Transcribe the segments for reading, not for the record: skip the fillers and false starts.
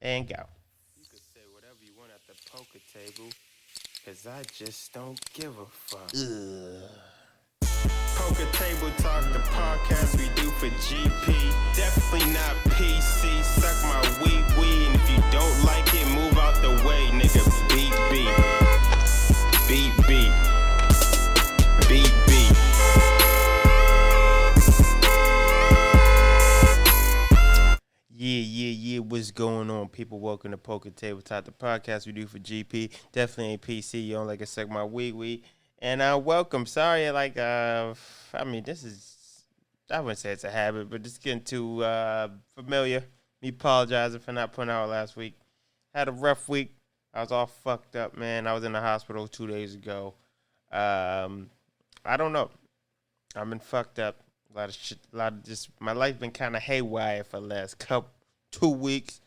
and go. You could say whatever you want at the poker table, cause I just don't give a fuck. Poker Table Talk, the podcast we do for GP. Definitely not PC. Suck my wee. And if you don't like it, move out the way, nigga. Beat B. Beat B. Beat B. Yeah. What's going on, people? Welcome to Poker Table Talk, the podcast we do for GP. Definitely ain't PC. You don't like to suck my wee. And welcome. Sorry, this is, I wouldn't say it's a habit, but it's getting too familiar. Me apologizing for not putting out last week. Had a rough week. I was all fucked up, man. I was in the hospital 2 days ago. I don't know. I've been fucked up. A lot of shit. My life been kind of haywire for the last 2 weeks.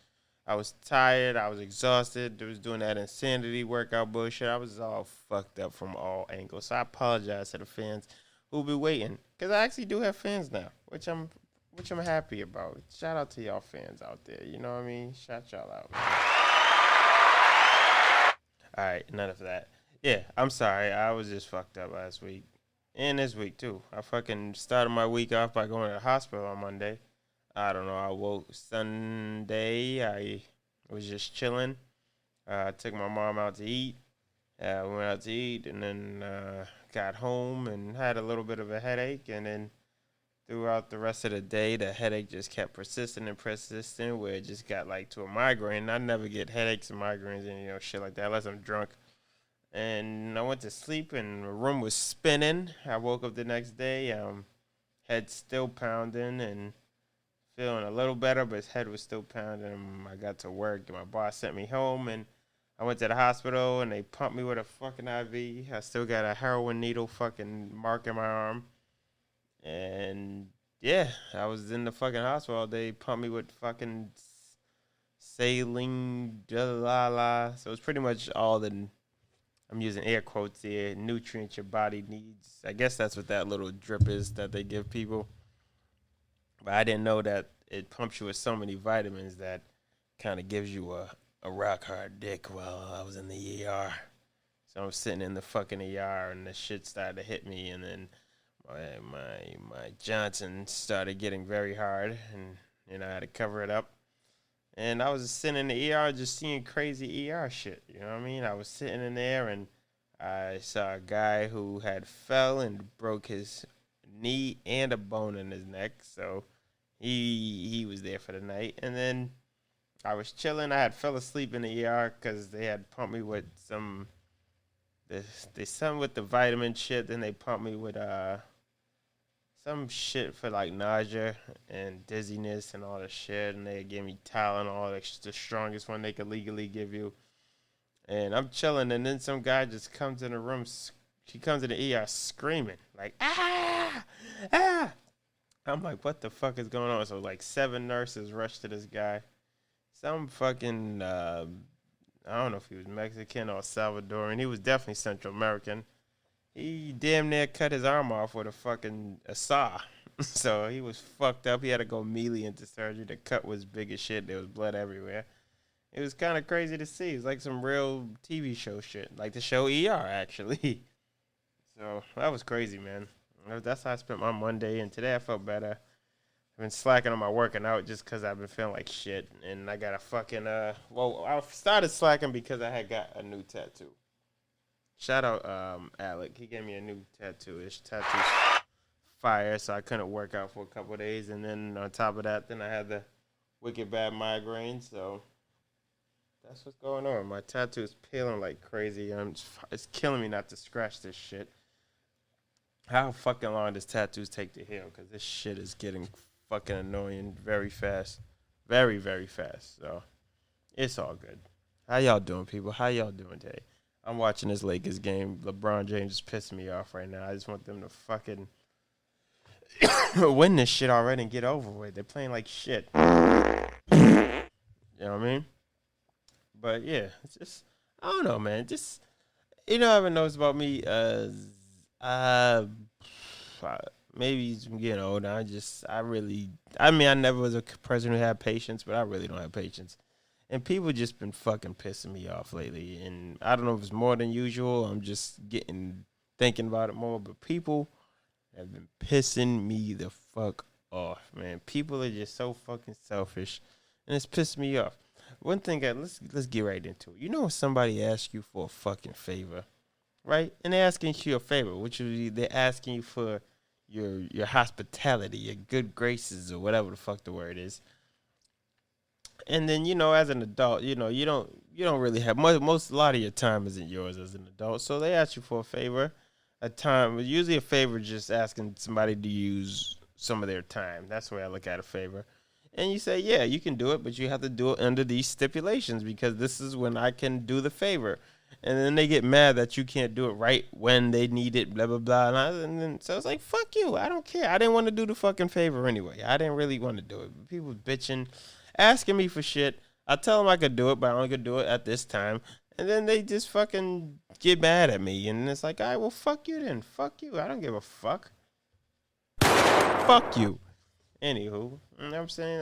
I was tired. I was exhausted. I was doing that insanity workout bullshit. I was all fucked up from all angles. So I apologize to the fans who'll be waiting, because I actually do have fans now, which I'm happy about. Shout out to y'all fans out there. You know what I mean? Shout y'all out. All right, none of that. Yeah, I'm sorry. I was just fucked up last week and this week too. I fucking started my week off by going to the hospital on Monday. I don't know. I woke Sunday. I was just chilling. I took my mom out to eat. We went out to eat and then got home and had a little bit of a headache. And then throughout the rest of the day, the headache just kept persisting, where it just got like to a migraine. I never get headaches and migraines and shit like that unless I'm drunk. And I went to sleep and the room was spinning. I woke up the next day, head still pounding and feeling a little better, but his head was still pounding. I got to work, and my boss sent me home, and I went to the hospital, and they pumped me with a fucking IV. I still got a heroin needle fucking mark in my arm. And, yeah, I was in the fucking hospital. They pumped me with fucking saline, So it's pretty much all the, I'm using air quotes here, nutrients your body needs. I guess that's what that little drip is that they give people. But I didn't know that it pumps you with so many vitamins that kind of gives you a rock hard dick while I was in the ER. So I'm sitting in the fucking ER and the shit started to hit me, and then my Johnson started getting very hard, and I had to cover it up. And I was just sitting in the ER just seeing crazy ER shit. You know what I mean? I was sitting in there and I saw a guy who had fell and broke his knee and a bone in his neck. So he was there for the night. And then I was chilling. I had fell asleep in the ER because they had pumped me with something with the vitamin shit. Then they pumped me with some shit for like nausea and dizziness and all the shit. And they gave me Tylenol, the strongest one they could legally give you. And I'm chilling, and then some guy just comes in the room. He comes in the ER screaming like, ah! I'm like, what the fuck is going on? So like 7 nurses rushed to this guy. Some fucking, I don't know if he was Mexican or Salvadoran. He was definitely Central American. He damn near cut his arm off with a saw. So he was fucked up. He had to go immediately into surgery. The cut was big as shit. There was blood everywhere. It was kind of crazy to see. It's like some real TV show shit. Like the show ER, actually. So that was crazy, man. That's how I spent my Monday. And today I felt better. I've been slacking on my working out just because I've been feeling like shit. And I got a fucking, I started slacking because I had got a new tattoo. Shout out Alec. He gave me a new tattoo. His tattoo's fire, so I couldn't work out for a couple of days. And then on top of that, then I had the wicked bad migraine. So that's what's going on. My tattoo is peeling like crazy. It's killing me not to scratch this shit. How fucking long does tattoos take to heal? Because this shit is getting fucking annoying very fast. Very, very fast. So it's all good. How y'all doing, people? How y'all doing today? I'm watching this Lakers game. LeBron James is pissing me off right now. I just want them to fucking win this shit already and get over with. They're playing like shit. You know what I mean? But yeah, it's just, I don't know, man. Just, everyone knows about me. Maybe I'm getting older. I never was a person who had patience, but I really don't have patience. And people just been fucking pissing me off lately. And I don't know if it's more than usual. I'm just thinking about it more. But people have been pissing me the fuck off, man. People are just so fucking selfish. And it's pissing me off. One thing, let's get right into it. You know when somebody asks you for a fucking favor, right? And they're asking you a favor, which is they're asking you for your hospitality, your good graces, or whatever the fuck the word is. And then, as an adult, you don't really have a lot of your time isn't yours as an adult. So they ask you for a favor, usually a favor just asking somebody to use some of their time. That's the way I look at a favor. And you say, yeah, you can do it, but you have to do it under these stipulations because this is when I can do the favor. And then they get mad that you can't do it right when they need it, blah, blah, blah. And then, so it's like, fuck you. I don't care. I didn't want to do the fucking favor anyway. I didn't really want to do it. People bitching, asking me for shit. I tell them I could do it, but I only could do it at this time. And then they just fucking get mad at me. And it's like, all right, well, fuck you then. Fuck you. I don't give a fuck. Fuck you. Anywho, you know what I'm saying?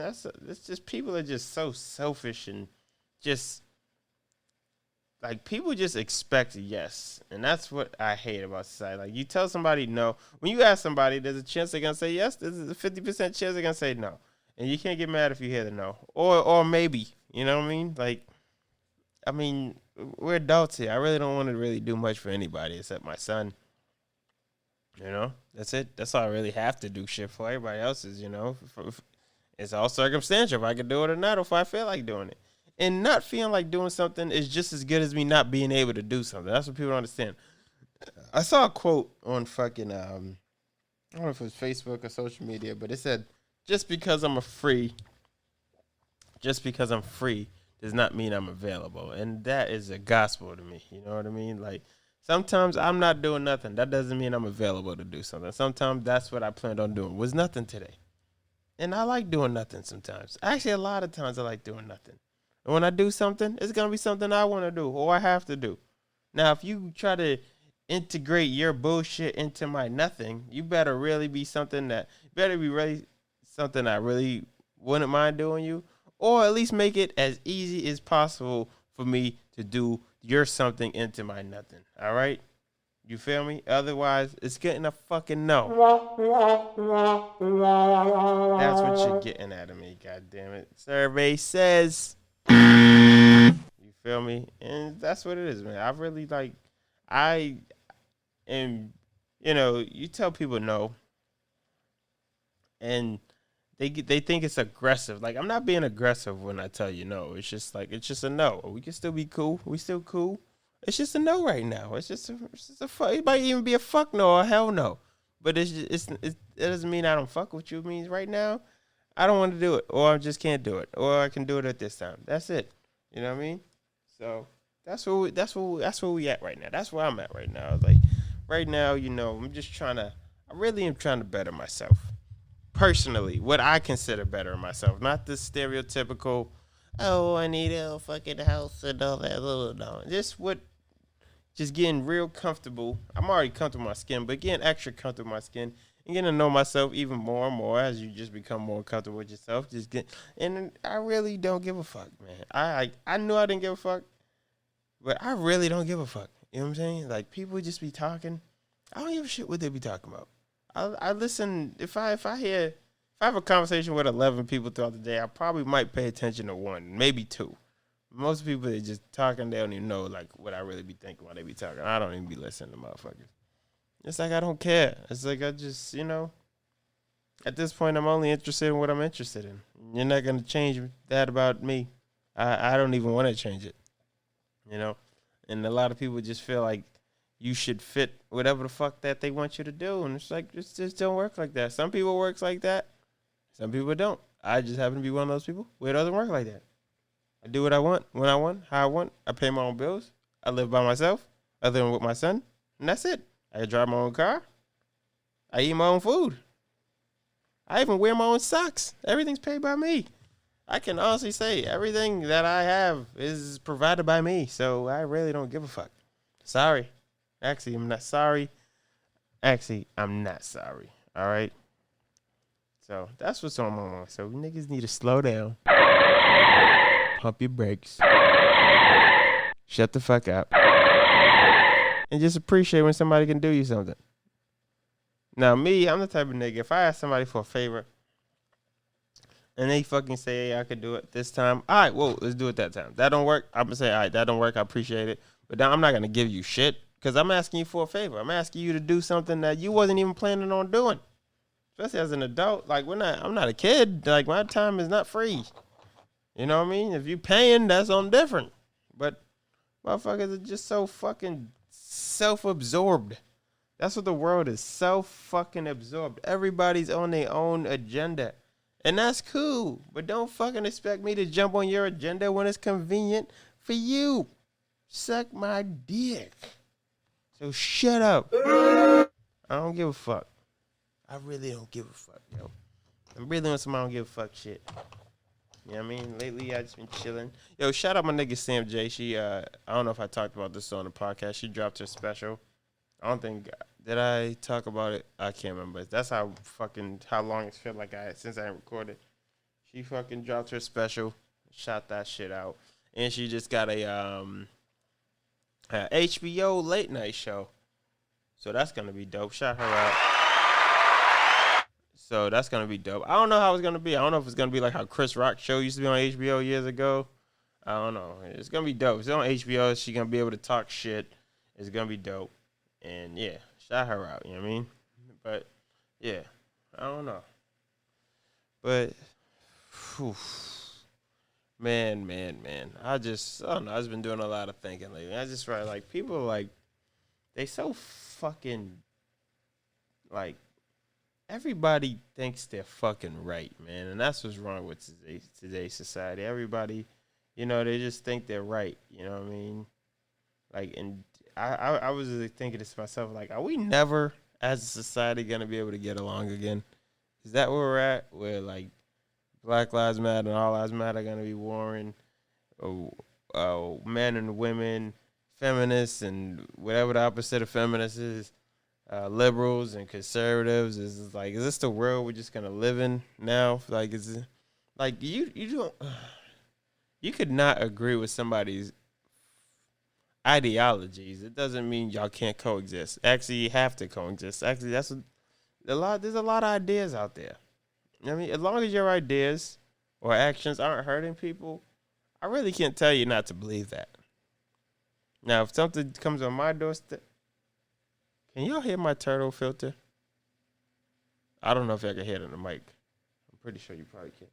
It's just people are just so selfish and just like people just expect yes. And that's what I hate about society. Like you tell somebody no. When you ask somebody, there's a chance they're going to say yes. There's a 50% chance they're going to say no. And you can't get mad if you hear the no. Or maybe, you know what I mean? Like, I mean, we're adults here. I really don't want to really do much for anybody except my son. You know, that's it. That's all I really have to do shit for. Everybody else is, it's all circumstantial. If I can do it or not, or if I feel like doing it. And not feeling like doing something is just as good as me not being able to do something. That's what people don't understand. I saw a quote on fucking, I don't know if it was Facebook or social media, but it said, just because I'm free does not mean I'm available. And that is a gospel to me. You know what I mean? Like, sometimes I'm not doing nothing. That doesn't mean I'm available to do something. Sometimes that's what I planned on doing. Was nothing today. And I like doing nothing sometimes. Actually, a lot of times I like doing nothing. And when I do something, it's going to be something I want to do or I have to do. Now, if you try to integrate your bullshit into my nothing, you better really be something I really wouldn't mind doing you. Or at least make it as easy as possible for me to do your something into my nothing. All right? You feel me? Otherwise, it's getting a fucking no. That's what you're getting out of me, goddammit. Survey says. You feel me? And that's what it is, man. You tell people no. And they think it's aggressive. Like, I'm not being aggressive when I tell you no. It's just a no. We can still be cool. We still cool. It's just a no right now. It's just a fuck. It might even be a fuck no or a hell no. But it doesn't mean I don't fuck with you. It means right now, I don't want to do it. Or I just can't do it. Or I can do it at this time. That's it. You know what I mean? So that's where we at right now. That's where I'm at right now. Like, right now, I really am trying to better myself. Personally, what I consider better in myself, not the stereotypical, I need a fucking house and all that. No, just getting real comfortable. I'm already comfortable with my skin, but getting extra comfortable with my skin and getting to know myself even more and more as you just become more comfortable with yourself. And I really don't give a fuck, man. I knew I didn't give a fuck, but I really don't give a fuck. You know what I'm saying? Like, people just be talking. I don't give a shit what they be talking about. I listen. If I have a conversation with 11 people throughout the day, I probably might pay attention to one, maybe two. Most people, they just talking. They don't even know like what I really be thinking while they be talking. I don't even be listening to motherfuckers. It's like I don't care. It's like I just at this point I'm only interested in what I'm interested in. You're not gonna change that about me. I don't even want to change it. And a lot of people just feel like you should fit whatever the fuck that they want you to do. And it's like, it just don't work like that. Some people works like that. Some people don't. I just happen to be one of those people where it doesn't work like that. I do what I want, when I want, how I want. I pay my own bills. I live by myself, other than with my son. And that's it. I drive my own car. I eat my own food. I even wear my own socks. Everything's paid by me. I can honestly say everything that I have is provided by me. So I really don't give a fuck. Sorry. Actually, I'm not sorry. All right? So that's what's on my mind. So niggas need to slow down. pump your brakes, shut the fuck up, and just appreciate when somebody can do you something. Now, me, I'm the type of nigga, if I ask somebody for a favor and they fucking say, hey, I could do it this time, all right, well, let's do it that time. That don't work, I'm going to say, all right, that don't work, I appreciate it. But now I'm not going to give you shit because I'm asking you for a favor. I'm asking you to do something that you wasn't even planning on doing. Especially as an adult. Like, I'm not a kid. Like, my time is not free. You know what I mean? If you paying, that's something different. But motherfuckers are just so fucking self-absorbed. That's what the world is, self-fucking absorbed. Everybody's on their own agenda. And that's cool. But don't fucking expect me to jump on your agenda when it's convenient for you. Suck my dick. So shut up. I don't give a fuck. I really don't give a fuck, yo. I'm really on some I don't give a fuck shit. You know what I mean? Lately, I just been chilling. Yo, shout out my nigga Sam J. She, I don't know if I talked about this on the podcast. She dropped her special. I don't think, did I talk about it? I can't remember. That's how long it's felt like since I recorded. She fucking dropped her special, shot that shit out. And she just got a HBO late night show. So that's going to be dope. Shout her out. So that's going to be dope. I don't know how it's going to be. I don't know if it's going to be like how Chris Rock's show used to be on HBO years ago. I don't know. It's going to be dope. It's on HBO. She's going to be able to talk shit. It's going to be dope. And, yeah, shout her out. You know what I mean? But, yeah, I don't know. But, whew, man. I don't know. I've been doing a lot of thinking lately. I just realized, like, people, like, they so fucking, like, everybody thinks they're fucking right, man. And that's what's wrong with today's society. Everybody, you know, they just think they're right. You know what I mean? Like, and I was thinking this to myself, like, are we never, as a society, going to be able to get along again? Is that where we're at? Where, like, Black Lives Matter and All Lives Matter are going to be warring? Men and women, feminists, and whatever the opposite of feminists is. Liberals and conservatives is this the world we're just gonna live in now? Like, is it like you don't you could not agree with somebody's ideologies. It doesn't mean y'all can't coexist. Actually, you have to coexist. Actually, there's a lot of ideas out there. I mean, as long as your ideas or actions aren't hurting people, I really can't tell you not to believe that. Now, if something comes on my doorstep. Can y'all hear my turtle filter? I don't know if y'all can hear it on the mic. I'm pretty sure you probably can.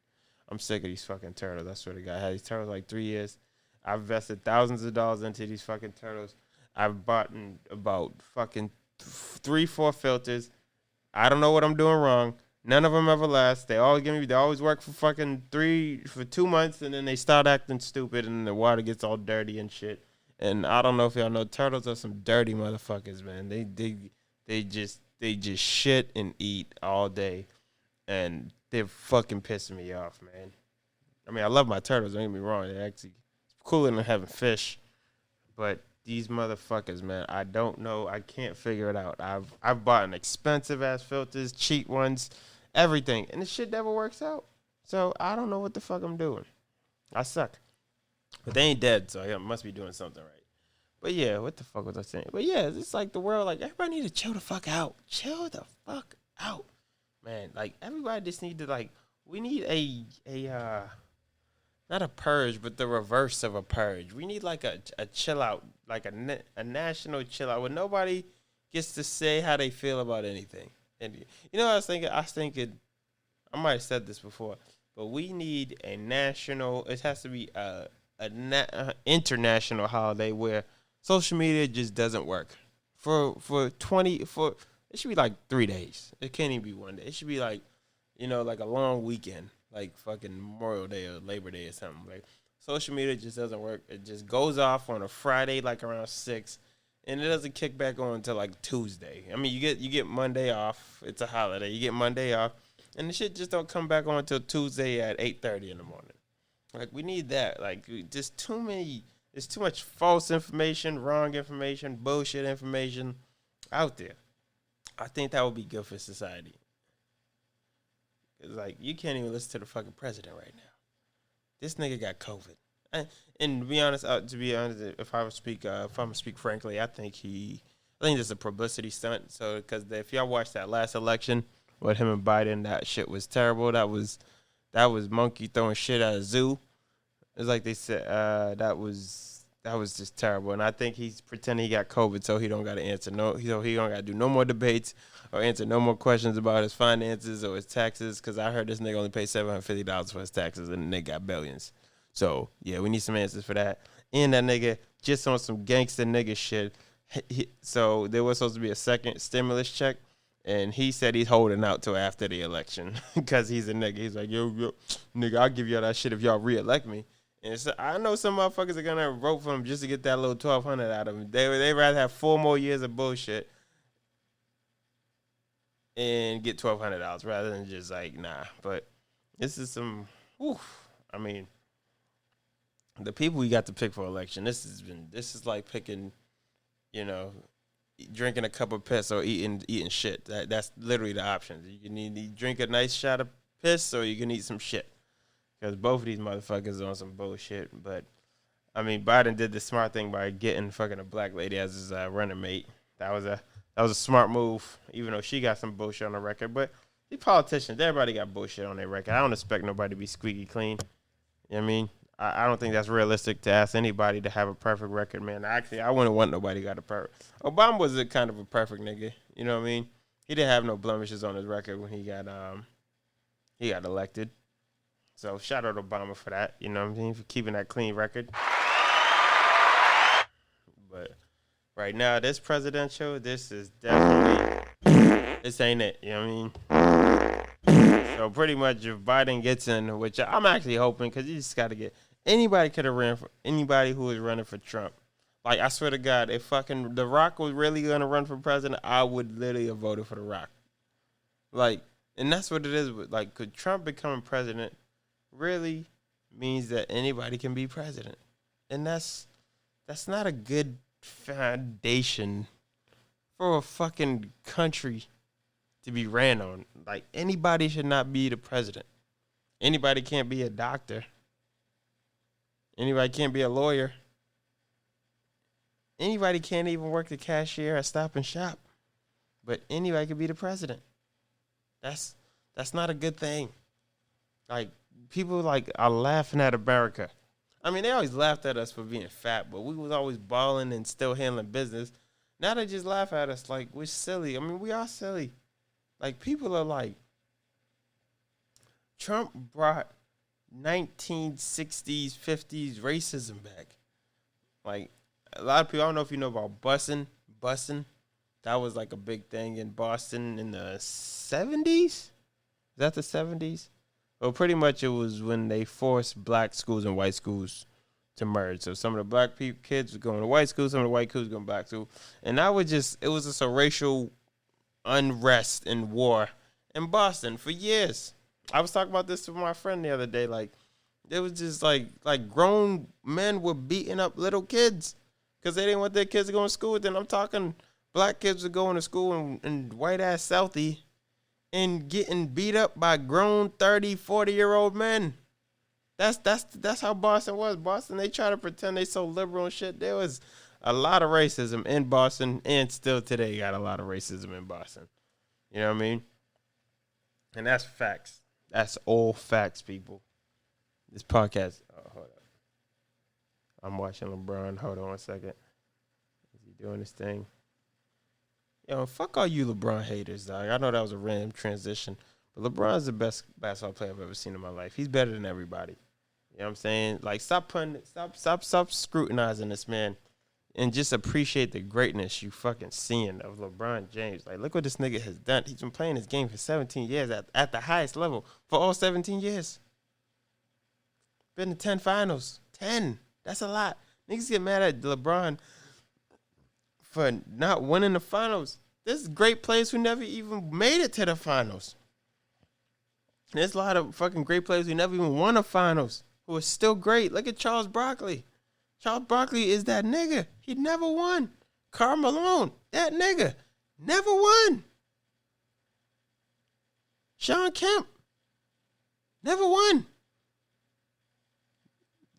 I'm sick of these fucking turtles. I swear to God. I had these turtles like 3 years. I've invested thousands of dollars into these fucking turtles. I've bought about fucking 3-4 filters. I don't know what I'm doing wrong. None of them ever last. They always work for 2 months, and then they start acting stupid, and the water gets all dirty and shit. And I don't know if y'all know, turtles are some dirty motherfuckers, man. They just shit and eat all day, and they're fucking pissing me off, man. I mean, I love my turtles. Don't get me wrong. They're actually cooler than having fish, but these motherfuckers, man, I don't know. I can't figure it out. I've bought an expensive ass filters, cheap ones, everything, and the shit never works out. So I don't know what the fuck I'm doing. I suck. But they ain't dead, so I must be doing something right. But yeah, what the fuck was I saying? But yeah, it's like the world, like, everybody need to chill the fuck out. Chill the fuck out. Man, like, everybody just need to, like, we need a not a purge, but the reverse of a purge. We need, like, a chill out, like a national chill out where nobody gets to say how they feel about anything. And, you know what I was thinking? I might have said this before, but we need a national, it has to be international holiday where social media just doesn't work it should be like 3 days. It can't even be 1 day. It should be like, you know, like a long weekend, like fucking Memorial Day or Labor Day or something. Like, social media just doesn't work. It just goes off on a Friday, like around 6, and it doesn't kick back on until like Tuesday. I mean, you get Monday off. It's a holiday. You get Monday off, and the shit just don't come back on until Tuesday at 8:30 in the morning. Like, we need that. Like, there's too much false information, wrong information, bullshit information out there. I think that would be good for society. It's like, you can't even listen to the fucking president right now. This nigga got COVID. And to be honest, if I'm to speak frankly, I think this is a publicity stunt. So, because if y'all watched that last election with him and Biden, that shit was terrible. That was monkey throwing shit at a zoo. It's like they said that was just terrible. And I think he's pretending he got COVID so he don't got to answer he don't got to do no more debates or answer no more questions about his finances or his taxes. Because I heard this nigga only paid $750 for his taxes and the nigga got billions. So yeah, we need some answers for that. And that nigga just on some gangster nigga shit. So there was supposed to be a second stimulus check. And he said he's holding out till after the election because he's a nigga. He's like, yo, nigga, I'll give y'all that shit if y'all reelect me. And so I know some motherfuckers are gonna vote for him just to get that little $1,200 out of him. They rather have 4 more years of bullshit and get $1,200 rather than just like nah. But this is some. I mean, the people you got to pick for election. This is like picking, drinking a cup of piss or eating shit. That's literally the options. You can either drink a nice shot of piss or you can eat some shit. Because both of these motherfuckers are on some bullshit. But, I mean, Biden did the smart thing by getting fucking a black lady as his running mate. That was a smart move, even though she got some bullshit on the record. But these politicians, everybody got bullshit on their record. I don't expect nobody to be squeaky clean. You know what I mean? I don't think that's realistic to ask anybody to have a perfect record, man. Actually, I wouldn't want nobody got a perfect. Obama was a kind of a perfect nigga. You know what I mean? He didn't have no blemishes on his record when he got elected. So shout out to Obama for that. You know what I mean? For keeping that clean record. But right now, this presidential, this is definitely, this ain't it. You know what I mean? So pretty much if Biden gets in, which I'm actually hoping, because you just got to get, anybody could have ran for, anybody who was running for Trump. Like, I swear to God, if fucking The Rock was really going to run for president, I would literally have voted for The Rock. Like, and that's what it is. Like, could Trump becoming president really means that anybody can be president. And that's not a good foundation for a fucking country to be ran on. Like, anybody should not be the president. Anybody can't be a doctor. Anybody can't be a lawyer. Anybody can't even work the cashier at Stop and Shop. But anybody can be the president. That's not a good thing. Like, people are laughing at America. I mean, they always laughed at us for being fat, but we was always balling and still handling business. Now they just laugh at us like we're silly. I mean, we are silly. Like, people are like, Trump brought 1960s, 50s racism back. Like, a lot of people, I don't know if you know about bussing. That was like a big thing in Boston in the 70s. Is that the 70s? Well, pretty much it was when they forced black schools and white schools to merge. So some of the black kids were going to white schools, some of the white kids were going back to. And it was just a racial unrest and war in Boston for years. I was talking about this with my friend the other day. Like, it was just like grown men were beating up little kids because they didn't want their kids to go to school. Then I'm talking black kids were going to school in white-ass Southie and getting beat up by grown 30, 40-year-old men. That's how Boston was. Boston, they try to pretend they so liberal and shit. There was a lot of racism in Boston, and still today got a lot of racism in Boston. You know what I mean? And that's facts. That's all facts, people. This podcast. Oh, hold up. I'm watching LeBron. Hold on 1 second. Is he doing this thing? Yo, fuck all you LeBron haters, dog. I know that was a random transition, but LeBron's the best basketball player I've ever seen in my life. He's better than everybody. You know what I'm saying? Like, stop scrutinizing this man and just appreciate the greatness you fucking seeing of LeBron James. Like, look what this nigga has done. He's been playing this game for 17 years at the highest level for all 17 years. Been to 10 finals. 10. That's a lot. Niggas get mad at LeBron for not winning the finals. There's great players who never even made it to the finals. There's a lot of fucking great players who never even won the finals who are still great. Look at Charles Barkley. Charles Barkley is that nigga. He never won. Karl Malone, that nigga, never won. Sean Kemp, never won.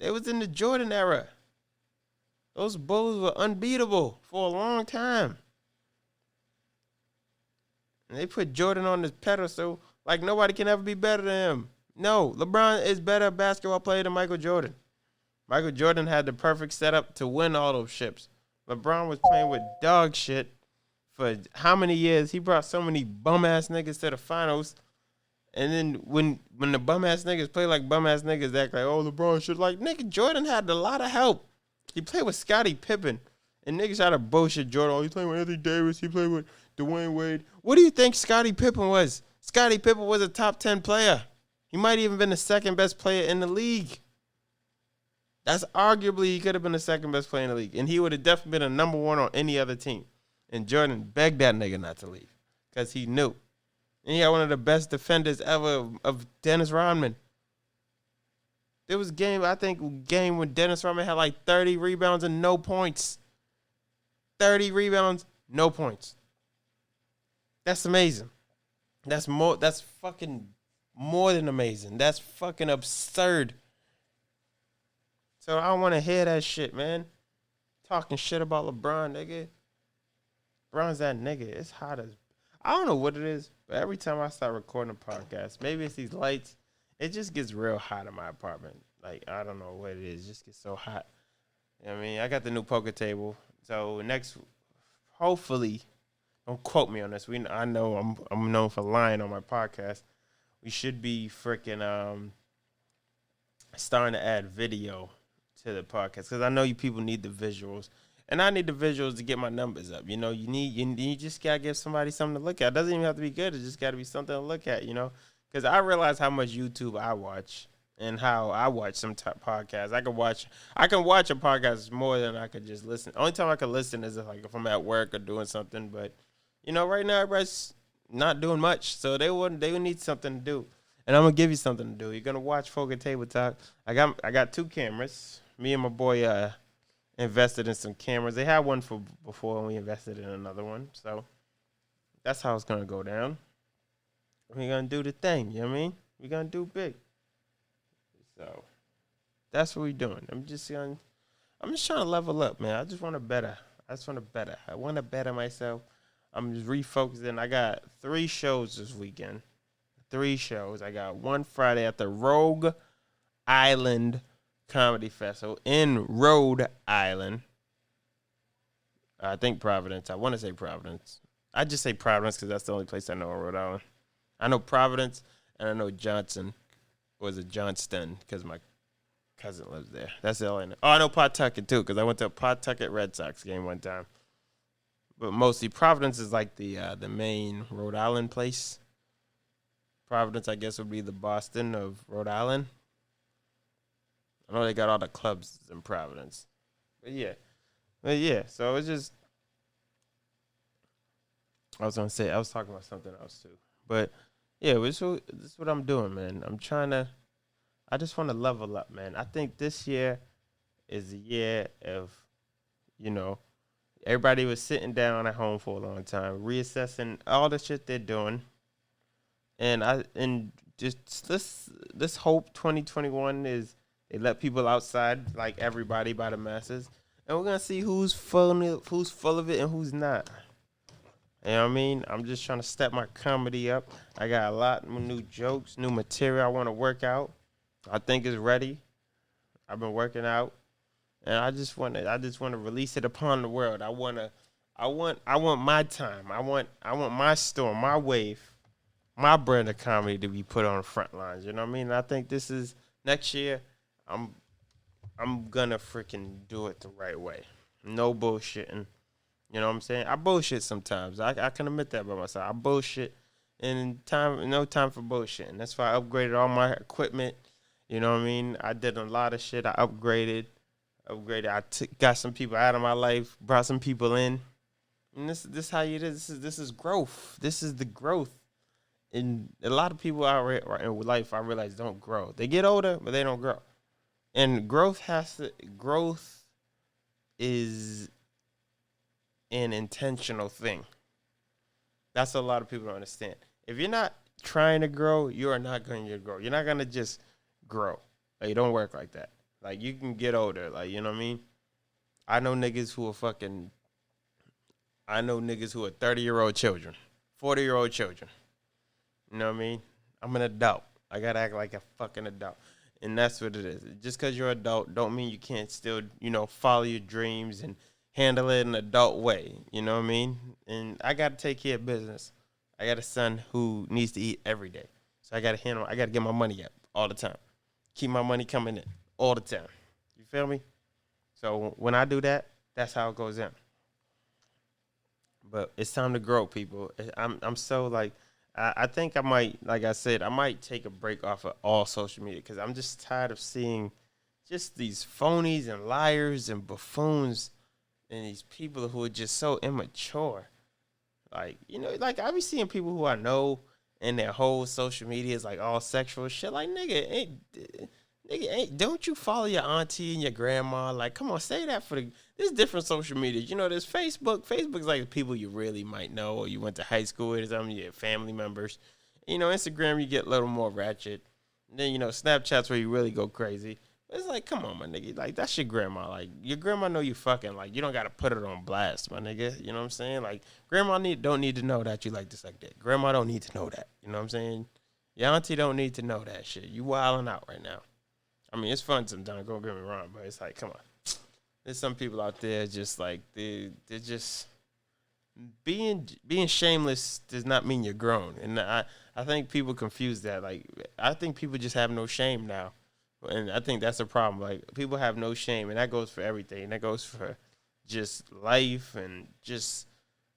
They was in the Jordan era. Those Bulls were unbeatable for a long time. And they put Jordan on this pedestal like nobody can ever be better than him. No, LeBron is better basketball player than Michael Jordan. Michael Jordan had the perfect setup to win all those ships. LeBron was playing with dog shit for how many years? He brought so many bum-ass niggas to the finals. And then when the bum-ass niggas play like bum-ass niggas, act like, oh, LeBron should. Like, nigga, Jordan had a lot of help. He played with Scottie Pippen. And niggas try to bullshit Jordan. Oh, he played with Anthony Davis. He played with Dwayne Wade. What do you think Scottie Pippen was? Scottie Pippen was a top 10 player. He might even been the second best player in the league. That's arguably he could have been the second best player in the league. And he would have definitely been a number one on any other team. And Jordan begged that nigga not to leave because he knew. And he had one of the best defenders ever of Dennis Rodman. There was a game when Dennis Rodman had like 30 rebounds and no points. 30 rebounds, no points. That's amazing. That's fucking more than amazing. That's fucking absurd. So I don't want to hear that shit, man. Talking shit about LeBron, nigga. LeBron's that nigga. It's hot as... I don't know what it is, but every time I start recording a podcast, maybe it's these lights, it just gets real hot in my apartment. Like, I don't know what it is. It just gets so hot. You know what I mean? I got the new poker table. So hopefully, don't quote me on this. I know I'm known for lying on my podcast. We should be freaking starting to add video to the podcast because I know you people need the visuals. And I need the visuals to get my numbers up. You know, you just got to give somebody something to look at. It doesn't even have to be good. It just got to be something to look at, you know. Because I realize how much YouTube I watch and how I watch some podcasts. I can watch a podcast more than I could just listen. Only time I can listen is if I'm at work or doing something. But, you know, right now everybody's not doing much. So they would need something to do. And I'm going to give you something to do. You're going to watch Poker Table Talk. I got 2 cameras. Me and my boy invested in some cameras. They had one for before and we invested in another one. So that's how it's going to go down. We're going to do the thing, you know what I mean? We're going to do big. So that's what we're doing. I'm just trying to level up, man. I just want to better. I want to better myself. I'm just refocusing. I got 3 shows this weekend. 3 shows. I got one Friday at the Rogue Island Comedy Festival in Rhode Island. I think Providence. I want to say Providence. I just say Providence because that's the only place I know in Rhode Island. I know Providence and I know Johnson. Or is it Johnston? Because my cousin lives there. That's all I know. Oh, I know Pawtucket too because I went to a Pawtucket Red Sox game one time. But mostly Providence is like the main Rhode Island place. Providence, I guess, would be the Boston of Rhode Island. I know they got all the clubs in Providence. But yeah. So it's just... I was talking about something else too. But yeah, this is what I'm doing, man. I just want to level up, man. I think this year is a year of, you know, everybody was sitting down at home for a long time, reassessing all the shit they're doing. And just this hope 2021 is they let people outside like everybody by the masses. And we're gonna see who's full of it and who's not. You know what I mean? I'm just trying to step my comedy up. I got a lot of new jokes, new material I want to work out. I think it's ready. I've been working out, and I just want to release it upon the world. I want my time. I want my storm, my wave, my brand of comedy to be put on the front lines. You know what I mean? And I think this is next year. I'm gonna freaking do it the right way. No bullshitting. You know what I'm saying? I bullshit sometimes. I can admit that by myself. I bullshit, and no time for bullshitting. That's why I upgraded all my equipment. You know what I mean? I did a lot of shit. I upgraded. I got some people out of my life, brought some people in. And this how you do. This is growth. This is the growth. And a lot of people out in life, I realize, don't grow. They get older, but they don't grow. And growth is an intentional thing. That's what a lot of people don't understand. If you're not trying to grow, you are not going to grow. You're not going to just grow. Like, it don't work like that. Like, you can get older. Like, you know what I mean? I know niggas who are 30-year-old children, 40-year-old children. You know what I mean? I'm an adult. I gotta act like a fucking adult. And that's what it is. Just because you're an adult don't mean you can't still, follow your dreams and handle it in an adult way. You know what I mean? And I gotta take care of business. I got a son who needs to eat every day. So I gotta get my money up all the time. Keep my money coming in all the time. You feel me? So when I do that, that's how it goes in. But it's time to grow, people. I'm so like, I think I might, like I said, I might take a break off of all social media because I'm just tired of seeing just these phonies and liars and buffoons and these people who are just so immature. Like, like I be seeing people who I know and their whole social media is like all sexual shit. Like, nigga, don't you follow your auntie and your grandma? Like, come on, say that there's different social media. There's Facebook. Facebook's like the people you really might know or you went to high school with or something, your family members. Instagram, you get a little more ratchet. And then, Snapchat's where you really go crazy. It's like, come on, my nigga. Like, that's your grandma. Like, your grandma know you fucking. Like, you don't got to put it on blast, my nigga. You know what I'm saying? Like, grandma don't need to know that you like this like that. Grandma don't need to know that. You know what I'm saying? Your auntie don't need to know that shit. You wilding out right now. I mean, it's fun sometimes, don't get me wrong, but it's like, come on. There's some people out there just like, they're just, being shameless does not mean you're grown. And I think people confuse that. Like, I think people just have no shame now. And I think that's a problem. Like, people have no shame, and that goes for everything. That goes for just life and just,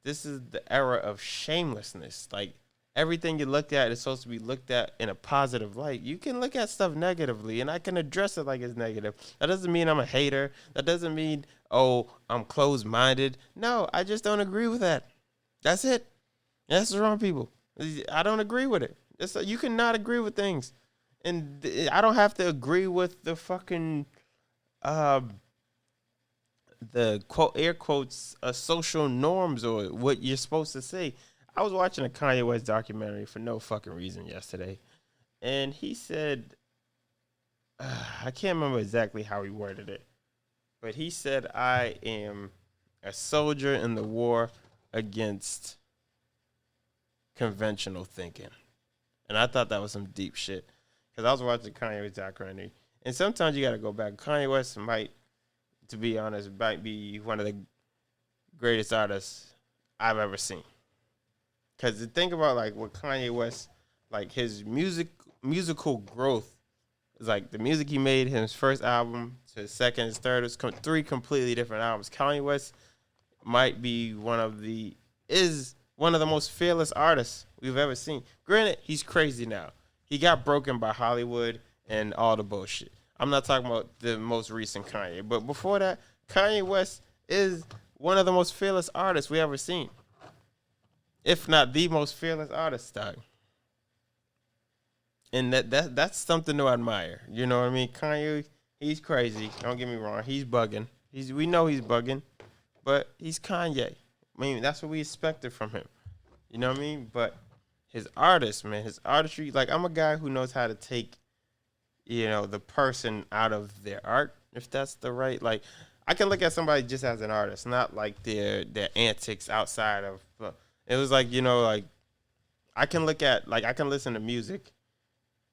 this is the era of shamelessness. Like, everything you look at is supposed to be looked at in a positive light. You can look at stuff negatively, and I can address it like it's negative. That doesn't mean I'm a hater. That doesn't mean, I'm closed-minded. No, I just don't agree with that. That's it. That's the wrong people. I don't agree with it. You cannot agree with things. And I don't have to agree with the fucking, the quote, air quotes, social norms or what you're supposed to say. I was watching a Kanye West documentary for no fucking reason yesterday. And he said, I can't remember exactly how he worded it, but he said, I am a soldier in the war against conventional thinking. And I thought that was some deep shit. Because I was watching Kanye West documentary. And sometimes you got to go back. Kanye West to be honest, might be one of the greatest artists I've ever seen. Because to think about, like, what Kanye West, like, his musical growth is, like, the music he made, his first album to his second, his third, it's three completely different albums. Kanye West might be one of the most fearless artists we've ever seen. Granted, he's crazy now. He got broken by Hollywood and all the bullshit. I'm not talking about the most recent Kanye. But before that, Kanye West is one of the most fearless artists we ever seen. If not the most fearless artist, dog. And that's something to admire. You know what I mean? Kanye, he's crazy. Don't get me wrong. He's bugging. We know he's bugging. But he's Kanye. I mean, that's what we expected from him. You know what I mean? But his artistry, like, I'm a guy who knows how to take, the person out of their art, if that's the right, like, I can look at somebody just as an artist, not like their antics outside of, it was like, like, I can listen to music,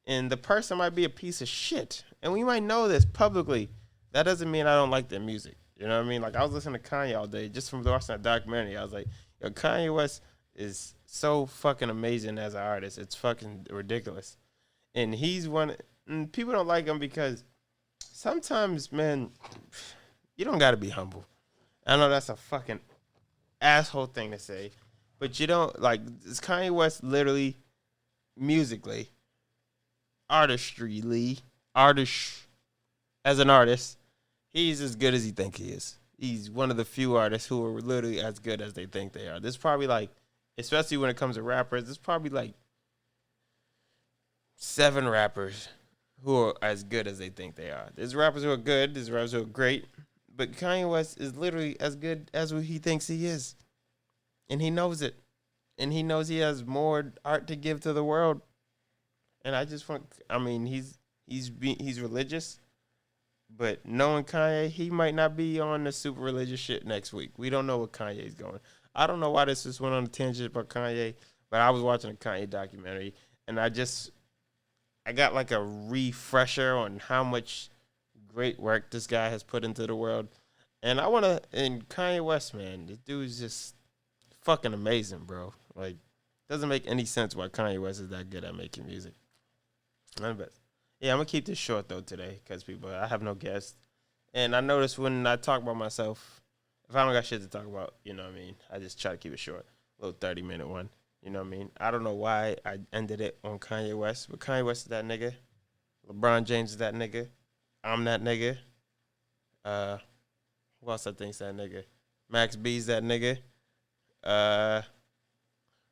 and the person might be a piece of shit, and we might know this publicly. That doesn't mean I don't like their music, you know what I mean? Like, I was listening to Kanye all day, just from watching that documentary. I was like, yo, Kanye West is so fucking amazing as an artist. It's fucking ridiculous. And and people don't like him because sometimes, man, you don't gotta be humble. I know that's a fucking asshole thing to say, but you don't, like, it's Kanye West literally, musically, as an artist, he's as good as he think he is. He's one of the few artists who are literally as good as they think they are. There's probably, like, especially when it comes to rappers, there's probably like 7 rappers who are as good as they think they are. There's rappers who are good, there's rappers who are great, but Kanye West is literally as good as who he thinks he is. And he knows it. And he knows he has more art to give to the world. And I just he's religious, But knowing Kanye, he might not be on the super religious shit next week. We don't know what Kanye's going. I don't know why this just went on a tangent about Kanye, but I was watching a Kanye documentary, and I got like a refresher on how much great work this guy has put into the world. And and Kanye West, man, this dude's just fucking amazing, bro. Like, doesn't make any sense why Kanye West is that good at making music. None of it. Yeah, I'm going to keep this short, though, today, because I have no guests. And I notice when I talk about myself, if I don't got shit to talk about, you know what I mean, I just try to keep it short. A little 30-minute one, you know what I mean? I don't know why I ended it on Kanye West, but Kanye West is that nigga. LeBron James is that nigga. I'm that nigga. Who else I think's that nigga? Max B's that nigga.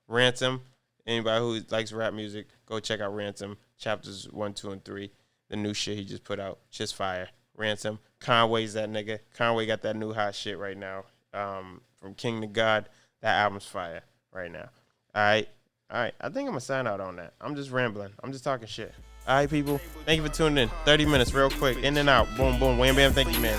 Ransom. Anybody who likes rap music, go check out Ransom. Chapters 1, 2, and 3. The new shit he just put out. Just fire. Ransom. Conway's that nigga. Conway got that new hot shit right now. From King to God. That album's fire right now. All right. I think I'm going to sign out on that. I'm just rambling. I'm just talking shit. All right, people. Thank you for tuning in. 30 minutes real quick. In and out. Boom, boom. Wham, bam. Thank you, man.